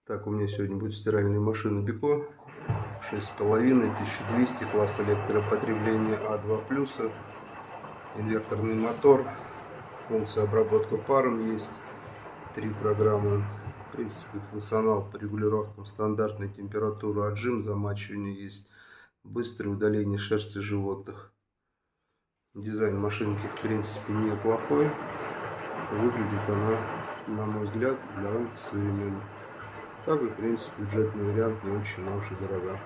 Так, у меня сегодня будет стиральная машина Beko 6,5, 1200, класс электропотребления А2+, инверторный мотор, функция обработка паром есть, 3 программы. В принципе, функционал по регулировкам стандартной температуры, отжим, замачивание есть, быстрое удаление шерсти животных. Дизайн машинки, в принципе, неплохой. Выглядит она, на мой взгляд, довольно современно. Такой, в принципе, бюджетный вариант, не очень уж и дорого.